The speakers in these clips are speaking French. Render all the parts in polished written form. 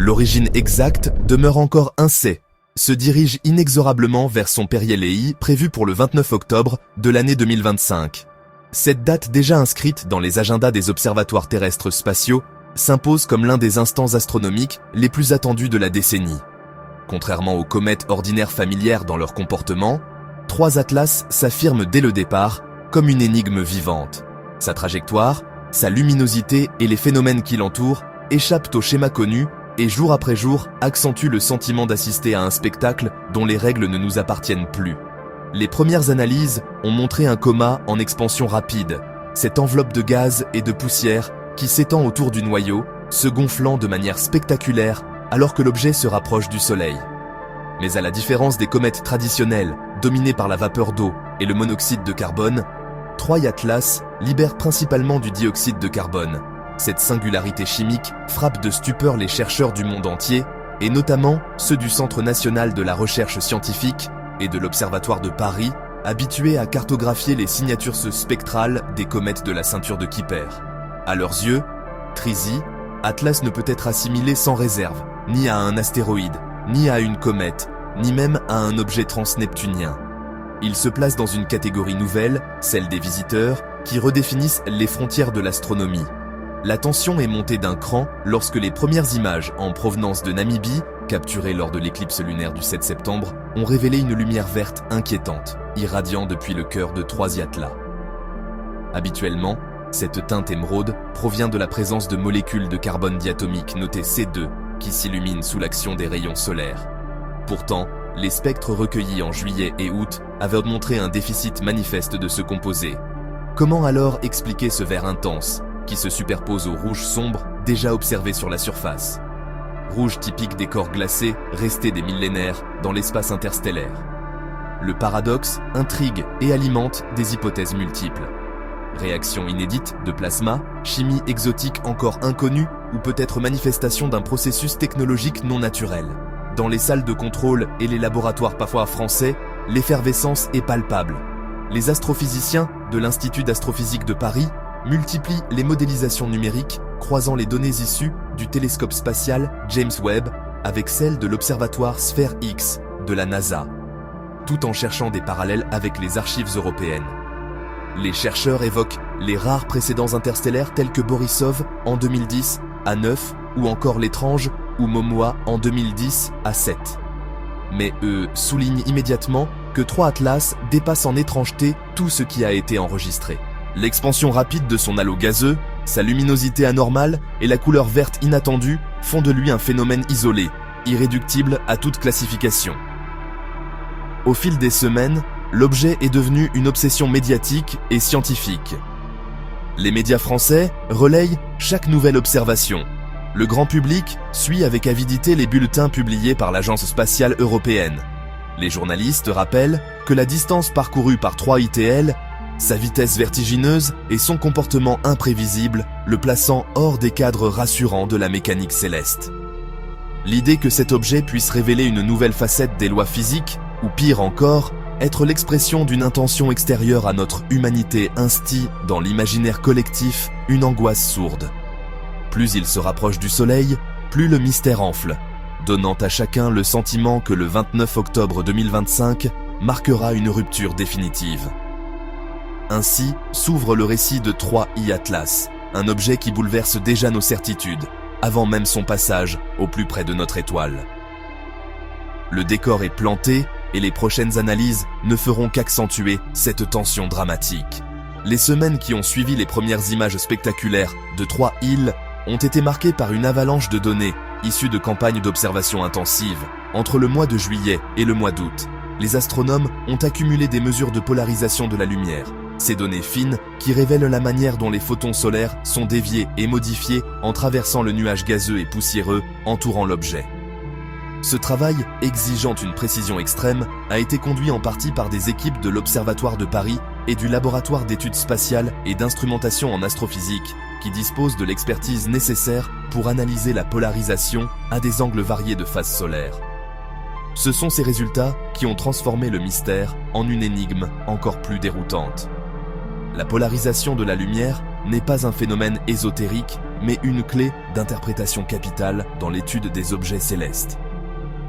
L'origine exacte demeure encore incée, se dirige inexorablement vers son périhélie prévu pour le 29 octobre de l'année 2025. Cette date déjà inscrite dans les agendas des observatoires terrestres spatiaux s'impose comme l'un des instants astronomiques les plus attendus de la décennie. Contrairement aux comètes ordinaires familières dans leur comportement, 3 Atlas s'affirme dès le départ comme une énigme vivante. Sa trajectoire, sa luminosité et les phénomènes qui l'entourent échappent au schéma connu et jour après jour accentuent le sentiment d'assister à un spectacle dont les règles ne nous appartiennent plus. Les premières analyses ont montré un coma en expansion rapide, cette enveloppe de gaz et de poussière qui s'étend autour du noyau, se gonflant de manière spectaculaire alors que l'objet se rapproche du Soleil. Mais à la différence des comètes traditionnelles, dominées par la vapeur d'eau et le monoxyde de carbone, 3 Atlas libèrent principalement du dioxyde de carbone. Cette singularité chimique frappe de stupeur les chercheurs du monde entier, et notamment ceux du Centre national de la recherche scientifique et de l'Observatoire de Paris, habitués à cartographier les signatures spectrales des comètes de la ceinture de Kuiper. À leurs yeux, TRISY, Atlas ne peut être assimilé sans réserve, ni à un astéroïde, ni à une comète, ni même à un objet transneptunien. Il se place dans une catégorie nouvelle, celle des visiteurs, qui redéfinissent les frontières de l'astronomie. La tension est montée d'un cran lorsque les premières images en provenance de Namibie, capturées lors de l'éclipse lunaire du 7 septembre, ont révélé une lumière verte inquiétante, irradiant depuis le cœur de 3 Atlas. Habituellement, cette teinte émeraude provient de la présence de molécules de carbone diatomique notées C2 qui s'illuminent sous l'action des rayons solaires. Pourtant, les spectres recueillis en juillet et août avaient montré un déficit manifeste de ce composé. Comment alors expliquer ce vert intense qui se superpose au rouge sombre déjà observé sur la surface? Rouge typique des corps glacés restés des millénaires dans l'espace interstellaire. Le paradoxe intrigue et alimente des hypothèses multiples. Réaction inédite de plasma, chimie exotique encore inconnue ou peut-être manifestation d'un processus technologique non naturel. Dans les salles de contrôle et les laboratoires parfois français, l'effervescence est palpable. Les astrophysiciens de l'Institut d'astrophysique de Paris multiplient les modélisations numériques croisant les données issues du télescope spatial James Webb avec celles de l'observatoire Sphère X de la NASA, tout en cherchant des parallèles avec les archives européennes. Les chercheurs évoquent les rares précédents interstellaires tels que Borisov en 2010 à 9 ou encore l'étrange Oumuamua en 2010 à 7. Mais eux soulignent immédiatement que 3 Atlas dépassent en étrangeté tout ce qui a été enregistré. L'expansion rapide de son halo gazeux, sa luminosité anormale et la couleur verte inattendue font de lui un phénomène isolé, irréductible à toute classification. Au fil des semaines, l'objet est devenu une obsession médiatique et scientifique. Les médias français relayent chaque nouvelle observation. Le grand public suit avec avidité les bulletins publiés par l'Agence spatiale européenne. Les journalistes rappellent que la distance parcourue par 3 ITL, sa vitesse vertigineuse et son comportement imprévisible le plaçant hors des cadres rassurants de la mécanique céleste. L'idée que cet objet puisse révéler une nouvelle facette des lois physiques, ou pire encore, être l'expression d'une intention extérieure à notre humanité instille dans l'imaginaire collectif une angoisse sourde. Plus il se rapproche du Soleil, plus le mystère enfle, donnant à chacun le sentiment que le 29 octobre 2025 marquera une rupture définitive. Ainsi s'ouvre le récit de 3 Atlas, un objet qui bouleverse déjà nos certitudes, avant même son passage au plus près de notre étoile. Le décor est planté et les prochaines analyses ne feront qu'accentuer cette tension dramatique. Les semaines qui ont suivi les premières images spectaculaires de 3 ont été marquées par une avalanche de données issues de campagnes d'observation intensives entre le mois de juillet et le mois d'août. Les astronomes ont accumulé des mesures de polarisation de la lumière, ces données fines qui révèlent la manière dont les photons solaires sont déviés et modifiés en traversant le nuage gazeux et poussiéreux entourant l'objet. Ce travail, exigeant une précision extrême, a été conduit en partie par des équipes de l'Observatoire de Paris et du Laboratoire d'études spatiales et d'instrumentation en astrophysique, qui disposent de l'expertise nécessaire pour analyser la polarisation à des angles variés de phase solaire. Ce sont ces résultats qui ont transformé le mystère en une énigme encore plus déroutante. La polarisation de la lumière n'est pas un phénomène ésotérique mais une clé d'interprétation capitale dans l'étude des objets célestes.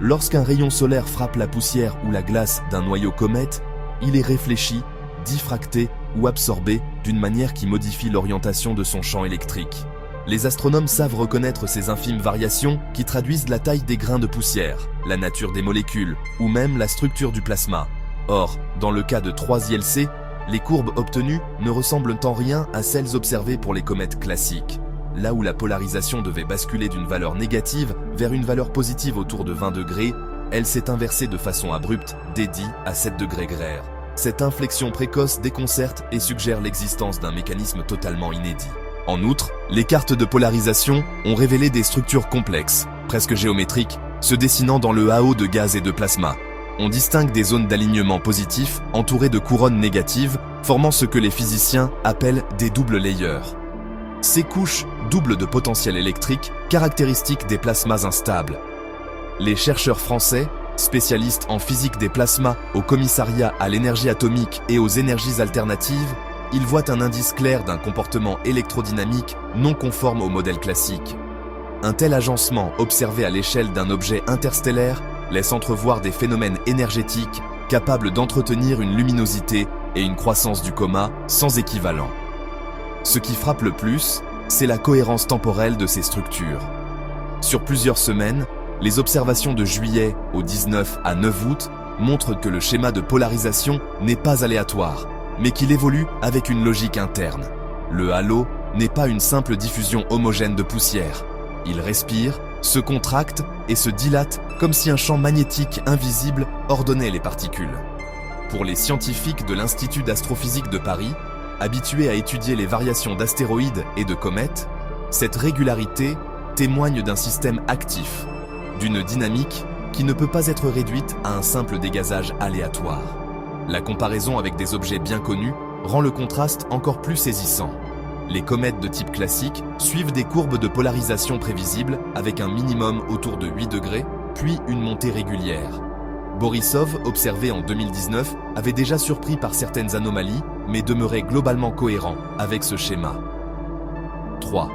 Lorsqu'un rayon solaire frappe la poussière ou la glace d'un noyau comète, il est réfléchi, diffracté ou absorbé d'une manière qui modifie l'orientation de son champ électrique. Les astronomes savent reconnaître ces infimes variations qui traduisent la taille des grains de poussière, la nature des molécules ou même la structure du plasma. Or, dans le cas de 3ILC, les courbes obtenues ne ressemblent en rien à celles observées pour les comètes classiques. Là où la polarisation devait basculer d'une valeur négative vers une valeur positive autour de 20 degrés, elle s'est inversée de façon abrupte dès 10 à 7 degrés graires. Cette inflexion précoce déconcerte et suggère l'existence d'un mécanisme totalement inédit. En outre, les cartes de polarisation ont révélé des structures complexes, presque géométriques, se dessinant dans le halo de gaz et de plasma. On distingue des zones d'alignement positif entourées de couronnes négatives, formant ce que les physiciens appellent des doubles layers. Ces couches doublent de potentiel électrique, caractéristiques des plasmas instables. Les chercheurs français, spécialistes en physique des plasmas au commissariat à l'énergie atomique et aux énergies alternatives, ils voient un indice clair d'un comportement électrodynamique non conforme au modèle classique. Un tel agencement observé à l'échelle d'un objet interstellaire laisse entrevoir des phénomènes énergétiques capables d'entretenir une luminosité et une croissance du coma sans équivalent. Ce qui frappe le plus, c'est la cohérence temporelle de ces structures. Sur plusieurs semaines, les observations de juillet au 19 à 9 août montrent que le schéma de polarisation n'est pas aléatoire, mais qu'il évolue avec une logique interne. Le halo n'est pas une simple diffusion homogène de poussière. Il respire, se contracte et se dilate comme si un champ magnétique invisible ordonnait les particules. Pour les scientifiques de l'Institut d'astrophysique de Paris, habitués à étudier les variations d'astéroïdes et de comètes, cette régularité témoigne d'un système actif, d'une dynamique qui ne peut pas être réduite à un simple dégazage aléatoire. La comparaison avec des objets bien connus rend le contraste encore plus saisissant. Les comètes de type classique suivent des courbes de polarisation prévisibles avec un minimum autour de 8 degrés, puis une montée régulière. Borisov, observé en 2019, avait déjà surpris par certaines anomalies, mais demeurait globalement cohérent avec ce schéma. 3.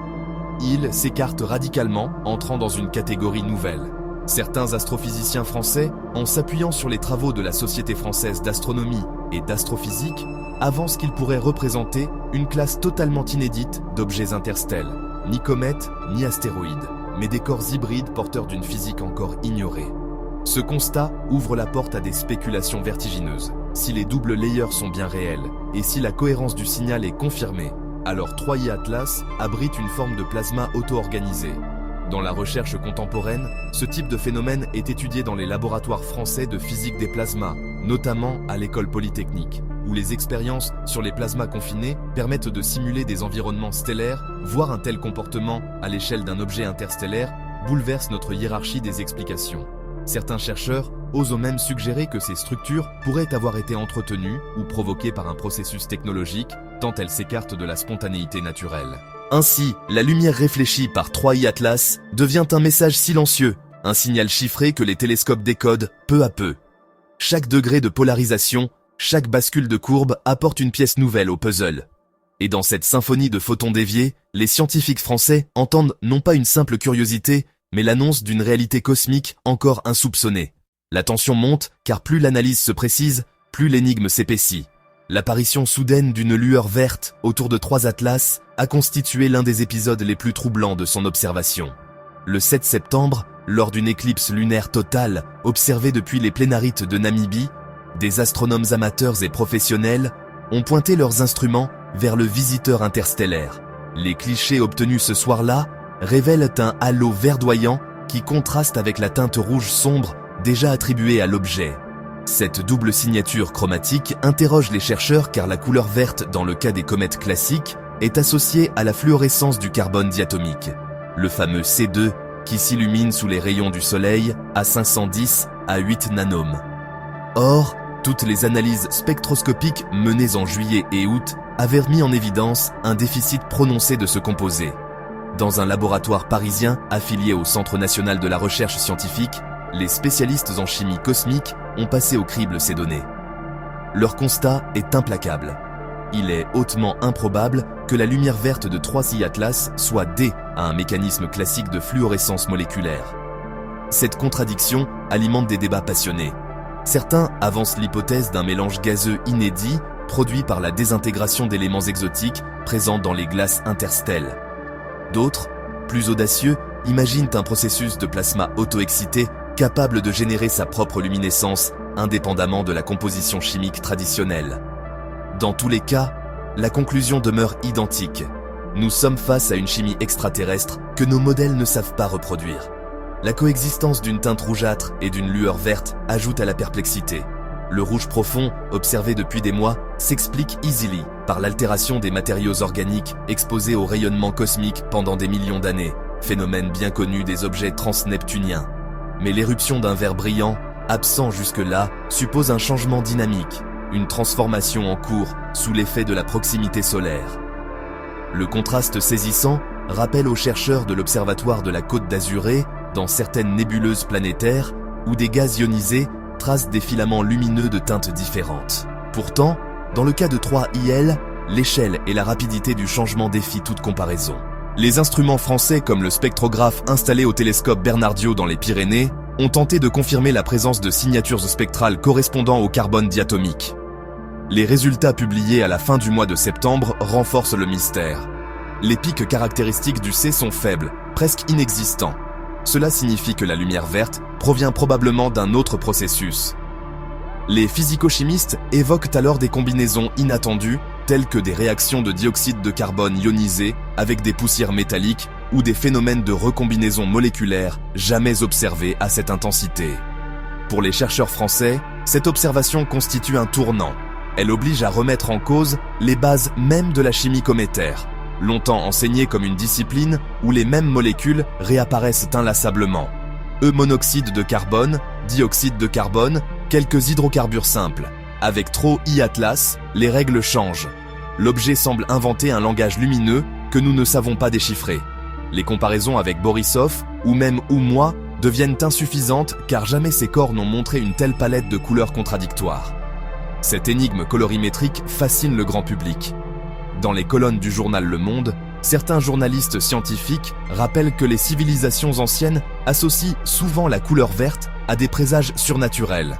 Il s'écarte radicalement, entrant dans une catégorie nouvelle. Certains astrophysiciens français, en s'appuyant sur les travaux de la Société française d'astronomie et d'astrophysique, avancent qu'il pourrait représenter une classe totalement inédite d'objets interstellaires, ni comètes ni astéroïdes, mais des corps hybrides porteurs d'une physique encore ignorée. Ce constat ouvre la porte à des spéculations vertigineuses. Si les doubles layers sont bien réels, et si la cohérence du signal est confirmée, alors 3I Atlas abrite une forme de plasma auto-organisé. Dans la recherche contemporaine, ce type de phénomène est étudié dans les laboratoires français de physique des plasmas, notamment à l'École Polytechnique, où les expériences sur les plasmas confinés permettent de simuler des environnements stellaires, voire un tel comportement à l'échelle d'un objet interstellaire bouleverse notre hiérarchie des explications. Certains chercheurs osent même suggérer que ces structures pourraient avoir été entretenues ou provoquées par un processus technologique, tant elles s'écartent de la spontanéité naturelle. Ainsi, la lumière réfléchie par 3I Atlas devient un message silencieux, un signal chiffré que les télescopes décodent peu à peu. Chaque degré de polarisation, chaque bascule de courbe apporte une pièce nouvelle au puzzle. Et dans cette symphonie de photons déviés, les scientifiques français entendent non pas une simple curiosité, mais l'annonce d'une réalité cosmique encore insoupçonnée. La tension monte, car plus l'analyse se précise, plus l'énigme s'épaissit. L'apparition soudaine d'une lueur verte autour de 3 atlas a constitué l'un des épisodes les plus troublants de son observation. Le 7 septembre, lors d'une éclipse lunaire totale observée depuis les plénarites de Namibie, des astronomes amateurs et professionnels ont pointé leurs instruments vers le visiteur interstellaire. Les clichés obtenus ce soir-là révèlent un halo verdoyant qui contraste avec la teinte rouge sombre déjà attribuée à l'objet. Cette double signature chromatique interroge les chercheurs car la couleur verte dans le cas des comètes classiques est associée à la fluorescence du carbone diatomique, le fameux C2 qui s'illumine sous les rayons du soleil à 510 à 8 nanomes. Or, toutes les analyses spectroscopiques menées en juillet et août avaient mis en évidence un déficit prononcé de ce composé. Dans un laboratoire parisien affilié au Centre national de la recherche scientifique, les spécialistes en chimie cosmique ont passé au crible ces données. Leur constat est implacable. Il est hautement improbable que la lumière verte de 3I Atlas soit due à un mécanisme classique de fluorescence moléculaire. Cette contradiction alimente des débats passionnés. Certains avancent l'hypothèse d'un mélange gazeux inédit produit par la désintégration d'éléments exotiques présents dans les glaces interstelles. D'autres, plus audacieux, imaginent un processus de plasma auto-excité capable de générer sa propre luminescence indépendamment de la composition chimique traditionnelle. Dans tous les cas, la conclusion demeure identique. Nous sommes face à une chimie extraterrestre que nos modèles ne savent pas reproduire. La coexistence d'une teinte rougeâtre et d'une lueur verte ajoute à la perplexité. Le rouge profond, observé depuis des mois, s'explique easily par l'altération des matériaux organiques exposés au rayonnement cosmique pendant des millions d'années, phénomène bien connu des objets transneptuniens. Mais l'éruption d'un vert brillant, absent jusque-là, suppose un changement dynamique, une transformation en cours sous l'effet de la proximité solaire. Le contraste saisissant rappelle aux chercheurs de l'Observatoire de la Côte d'Azur dans certaines nébuleuses planétaires où des gaz ionisés tracent des filaments lumineux de teintes différentes. Pourtant, dans le cas de 3IL, l'échelle et la rapidité du changement défient toute comparaison. Les instruments français comme le spectrographe installé au télescope Bernardio dans les Pyrénées ont tenté de confirmer la présence de signatures spectrales correspondant au carbone diatomique. Les résultats publiés à la fin du mois de septembre renforcent le mystère. Les pics caractéristiques du C sont faibles, presque inexistants. Cela signifie que la lumière verte provient probablement d'un autre processus. Les physico-chimistes évoquent alors des combinaisons inattendues, telles que des réactions de dioxyde de carbone ionisé avec des poussières métalliques ou des phénomènes de recombinaison moléculaire jamais observés à cette intensité. Pour les chercheurs français, cette observation constitue un tournant. Elle oblige à remettre en cause les bases même de la chimie cométaire, longtemps enseignée comme une discipline où les mêmes molécules réapparaissent inlassablement. Monoxyde de carbone, dioxyde de carbone, quelques hydrocarbures simples. Avec trop I Atlas, les règles changent. L'objet semble inventer un langage lumineux que nous ne savons pas déchiffrer. Les comparaisons avec Borisov, ou même Oumois, deviennent insuffisantes car jamais ces corps n'ont montré une telle palette de couleurs contradictoires. Cette énigme colorimétrique fascine le grand public. Dans les colonnes du journal Le Monde, certains journalistes scientifiques rappellent que les civilisations anciennes associent souvent la couleur verte à des présages surnaturels.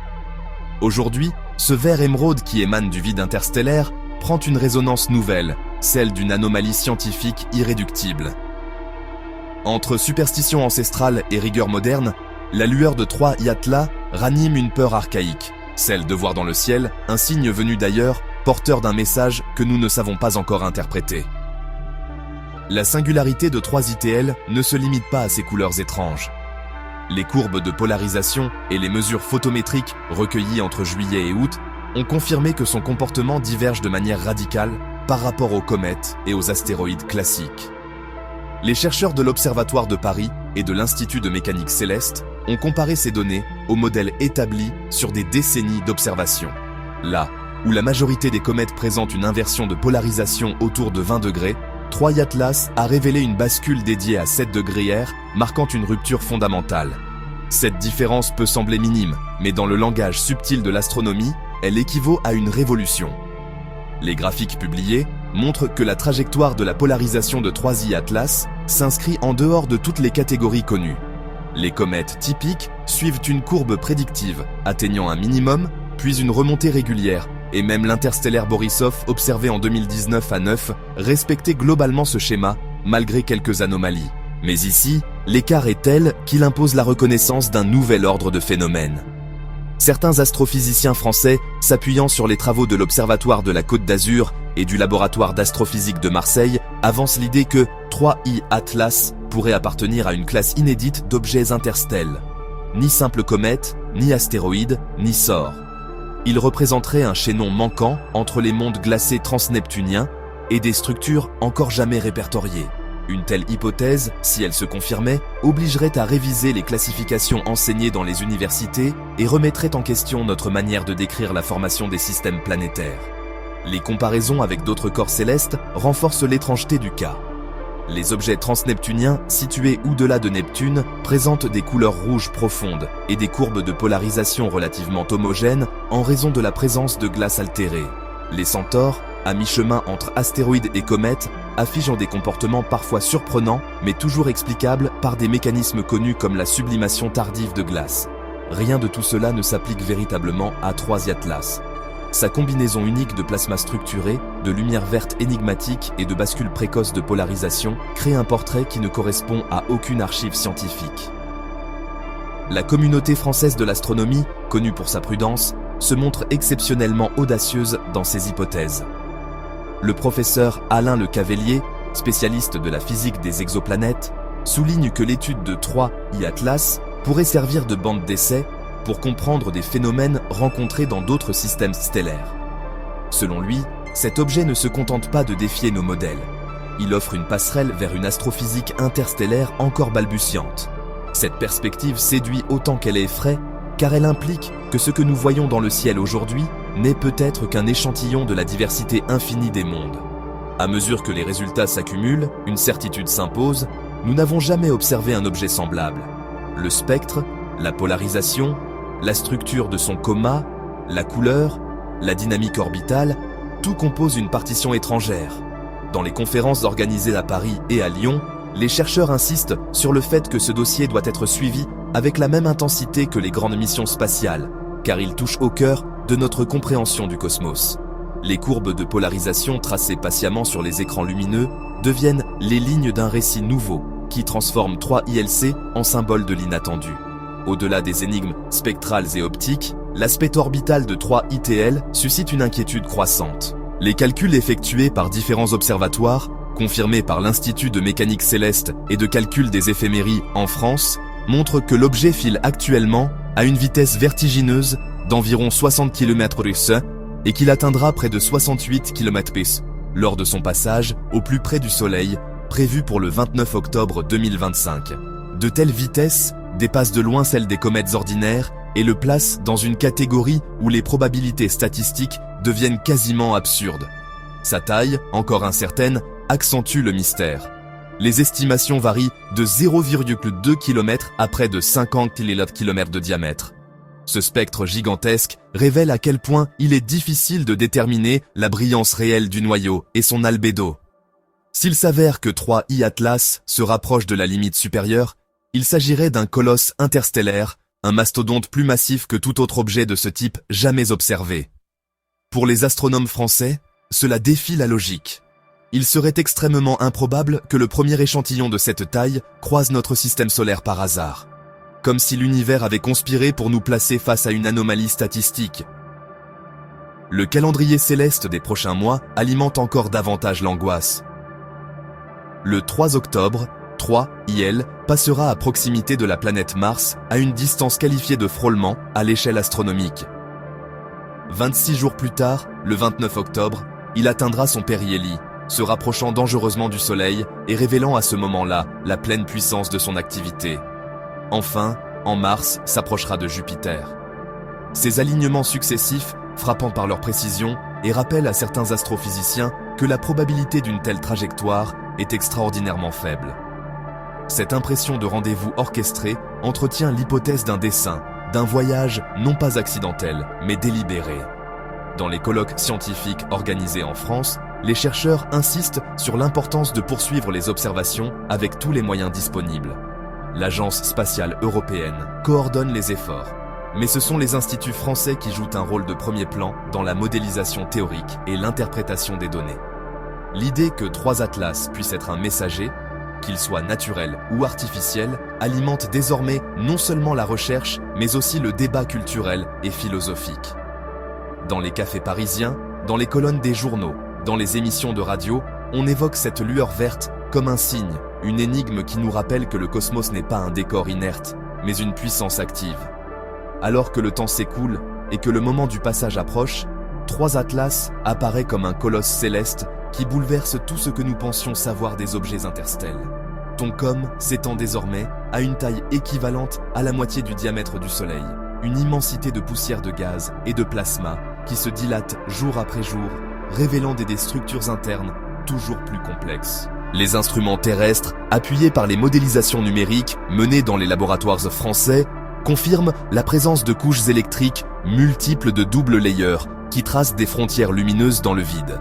Aujourd'hui, ce vert émeraude qui émane du vide interstellaire prend une résonance nouvelle, celle d'une anomalie scientifique irréductible. Entre superstition ancestrale et rigueur moderne, la lueur de 3I Atlas ranime une peur archaïque, celle de voir dans le ciel un signe venu d'ailleurs, porteur d'un message que nous ne savons pas encore interpréter. La singularité de 3ITL ne se limite pas à ces couleurs étranges. Les courbes de polarisation et les mesures photométriques recueillies entre juillet et août ont confirmé que son comportement diverge de manière radicale par rapport aux comètes et aux astéroïdes classiques. Les chercheurs de l'Observatoire de Paris et de l'Institut de mécanique céleste ont comparé ces données aux modèles établis sur des décennies d'observation. Là où la majorité des comètes présentent une inversion de polarisation autour de 20 degrés, 3I Atlas a révélé une bascule dédiée à 7 degrés R, marquant une rupture fondamentale. Cette différence peut sembler minime, mais dans le langage subtil de l'astronomie, elle équivaut à une révolution. Les graphiques publiés montrent que la trajectoire de la polarisation de 3I Atlas s'inscrit en dehors de toutes les catégories connues. Les comètes typiques suivent une courbe prédictive, atteignant un minimum, puis une remontée régulière, et même l'interstellaire Borisov observé en 2019 à 9 respectait globalement ce schéma, malgré quelques anomalies. Mais ici, l'écart est tel qu'il impose la reconnaissance d'un nouvel ordre de phénomènes. Certains astrophysiciens français, s'appuyant sur les travaux de l'Observatoire de la Côte d'Azur et du Laboratoire d'astrophysique de Marseille, avancent l'idée que 3I Atlas pourrait appartenir à une classe inédite d'objets interstelles. Ni simple comète, ni astéroïde, ni sort. Il représenterait un chaînon manquant entre les mondes glacés transneptuniens et des structures encore jamais répertoriées. Une telle hypothèse, si elle se confirmait, obligerait à réviser les classifications enseignées dans les universités et remettrait en question notre manière de décrire la formation des systèmes planétaires. Les comparaisons avec d'autres corps célestes renforcent l'étrangeté du cas. Les objets transneptuniens situés au-delà de Neptune présentent des couleurs rouges profondes et des courbes de polarisation relativement homogènes en raison de la présence de glace altérée. Les centaures, à mi-chemin entre astéroïdes et comètes, affichant des comportements parfois surprenants, mais toujours explicables par des mécanismes connus comme la sublimation tardive de glace. Rien de tout cela ne s'applique véritablement à 3I Atlas. Sa combinaison unique de plasma structuré, de lumière verte énigmatique et de bascule précoce de polarisation crée un portrait qui ne correspond à aucune archive scientifique. La communauté française de l'astronomie, connue pour sa prudence, se montre exceptionnellement audacieuse dans ses hypothèses. Le professeur Alain Le Cavelier, spécialiste de la physique des exoplanètes, souligne que l'étude de 3I Atlas pourrait servir de bande d'essai pour comprendre des phénomènes rencontrés dans d'autres systèmes stellaires. Selon lui, cet objet ne se contente pas de défier nos modèles. Il offre une passerelle vers une astrophysique interstellaire encore balbutiante. Cette perspective séduit autant qu'elle effraie, car elle implique que ce que nous voyons dans le ciel aujourd'hui n'est peut-être qu'un échantillon de la diversité infinie des mondes. À mesure que les résultats s'accumulent, une certitude s'impose, nous n'avons jamais observé un objet semblable. Le spectre, la polarisation, la structure de son coma, la couleur, la dynamique orbitale, tout compose une partition étrangère. Dans les conférences organisées à Paris et à Lyon, les chercheurs insistent sur le fait que ce dossier doit être suivi avec la même intensité que les grandes missions spatiales, car il touche au cœur de notre compréhension du cosmos. Les courbes de polarisation tracées patiemment sur les écrans lumineux deviennent les lignes d'un récit nouveau qui transforme 3ILC en symbole de l'inattendu. Au-delà des énigmes spectrales et optiques, l'aspect orbital de 3ITL suscite une inquiétude croissante. Les calculs effectués par différents observatoires, confirmés par l'Institut de mécanique céleste et de calcul des éphéméries en France, montrent que l'objet file actuellement à une vitesse vertigineuse d'environ 60 km/s et qu'il atteindra près de 68 km/s lors de son passage au plus près du Soleil, prévu pour le 29 octobre 2025. De telles vitesses dépassent de loin celles des comètes ordinaires et le placent dans une catégorie où les probabilités statistiques deviennent quasiment absurdes. Sa taille, encore incertaine, accentue le mystère. Les estimations varient de 0,2 km à près de 50 km de diamètre. Ce spectre gigantesque révèle à quel point il est difficile de déterminer la brillance réelle du noyau et son albédo. S'il s'avère que 3I Atlas se rapproche de la limite supérieure, il s'agirait d'un colosse interstellaire, un mastodonte plus massif que tout autre objet de ce type jamais observé. Pour les astronomes français, cela défie la logique. Il serait extrêmement improbable que le premier échantillon de cette taille croise notre système solaire par hasard. Comme si l'univers avait conspiré pour nous placer face à une anomalie statistique. Le calendrier céleste des prochains mois alimente encore davantage l'angoisse. Le 3 octobre, 3IL passera à proximité de la planète Mars à une distance qualifiée de frôlement à l'échelle astronomique. 26 jours plus tard, le 29 octobre, il atteindra son périhélie, se rapprochant dangereusement du Soleil et révélant à ce moment-là la pleine puissance de son activité. Enfin, en mars, s'approchera de Jupiter. Ces alignements successifs, frappant par leur précision, et rappellent à certains astrophysiciens que la probabilité d'une telle trajectoire est extraordinairement faible. Cette impression de rendez-vous orchestré entretient l'hypothèse d'un dessein, d'un voyage non pas accidentel, mais délibéré. Dans les colloques scientifiques organisés en France, les chercheurs insistent sur l'importance de poursuivre les observations avec tous les moyens disponibles. L'Agence spatiale européenne coordonne les efforts, mais ce sont les instituts français qui jouent un rôle de premier plan dans la modélisation théorique et l'interprétation des données. L'idée que 3 Atlas puisse être un messager, qu'il soit naturel ou artificiel, alimente désormais non seulement la recherche, mais aussi le débat culturel et philosophique. Dans les cafés parisiens, dans les colonnes des journaux, dans les émissions de radio, on évoque cette lueur verte comme un signe, une énigme qui nous rappelle que le cosmos n'est pas un décor inerte, mais une puissance active. Alors que le temps s'écoule et que le moment du passage approche, 3 Atlas apparaît comme un colosse céleste qui bouleverse tout ce que nous pensions savoir des objets interstellaires. Toncom s'étend désormais à une taille équivalente à la moitié du diamètre du Soleil, une immensité de poussière de gaz et de plasma qui se dilate jour après jour, révélant des structures internes toujours plus complexes. Les instruments terrestres, appuyés par les modélisations numériques menées dans les laboratoires français, confirment la présence de couches électriques multiples de double layer qui tracent des frontières lumineuses dans le vide.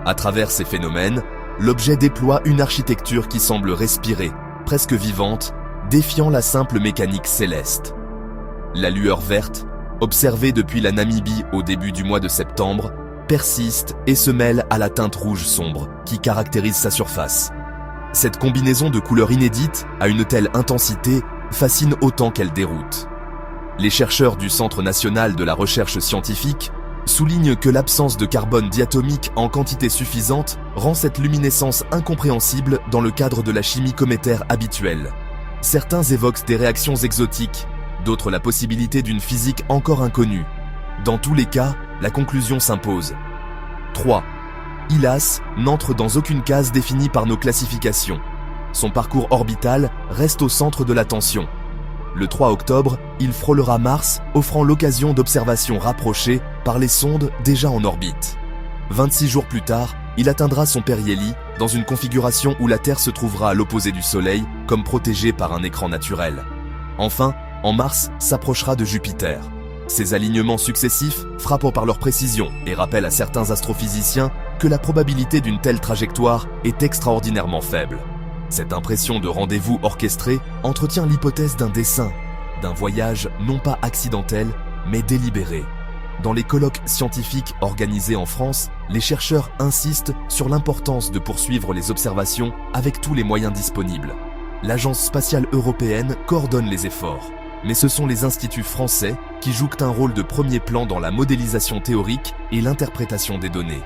À travers ces phénomènes, l'objet déploie une architecture qui semble respirer, presque vivante, défiant la simple mécanique céleste. La lueur verte, observée depuis la Namibie au début du mois de septembre, persiste et se mêle à la teinte rouge sombre qui caractérise sa surface. Cette combinaison de couleurs inédites, à une telle intensité, fascine autant qu'elle déroute. Les chercheurs du Centre national de la recherche scientifique soulignent que l'absence de carbone diatomique en quantité suffisante rend cette luminescence incompréhensible dans le cadre de la chimie cométaire habituelle. Certains évoquent des réactions exotiques, d'autres la possibilité d'une physique encore inconnue. Dans tous les cas, la conclusion s'impose. 3. Hylas n'entre dans aucune case définie par nos classifications. Son parcours orbital reste au centre de l'attention. Le 3 octobre, il frôlera Mars, offrant l'occasion d'observations rapprochées par les sondes déjà en orbite. 26 jours plus tard, il atteindra son périhélie dans une configuration où la Terre se trouvera à l'opposé du Soleil, comme protégée par un écran naturel. Enfin, en mars, s'approchera de Jupiter. Ces alignements successifs frappent par leur précision et rappellent à certains astrophysiciens que la probabilité d'une telle trajectoire est extraordinairement faible. Cette impression de rendez-vous orchestré entretient l'hypothèse d'un dessein, d'un voyage non pas accidentel, mais délibéré. Dans les colloques scientifiques organisés en France, les chercheurs insistent sur l'importance de poursuivre les observations avec tous les moyens disponibles. L'Agence spatiale européenne coordonne les efforts, mais ce sont les instituts français qui jouent un rôle de premier plan dans la modélisation théorique et l'interprétation des données.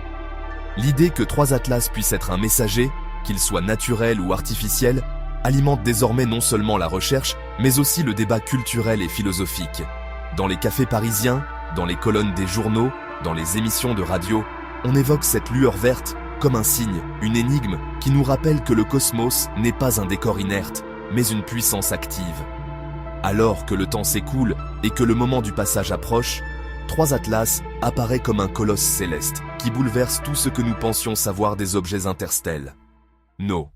L'idée que 3 atlas puissent être un messager, qu'il soit naturel ou artificiel, alimente désormais non seulement la recherche, mais aussi le débat culturel et philosophique. Dans les cafés parisiens, dans les colonnes des journaux, dans les émissions de radio, on évoque cette lueur verte comme un signe, une énigme qui nous rappelle que le cosmos n'est pas un décor inerte, mais une puissance active. Alors que le temps s'écoule et que le moment du passage approche, 3 atlas apparaît comme un colosse céleste qui bouleverse tout ce que nous pensions savoir des objets interstellaires. No.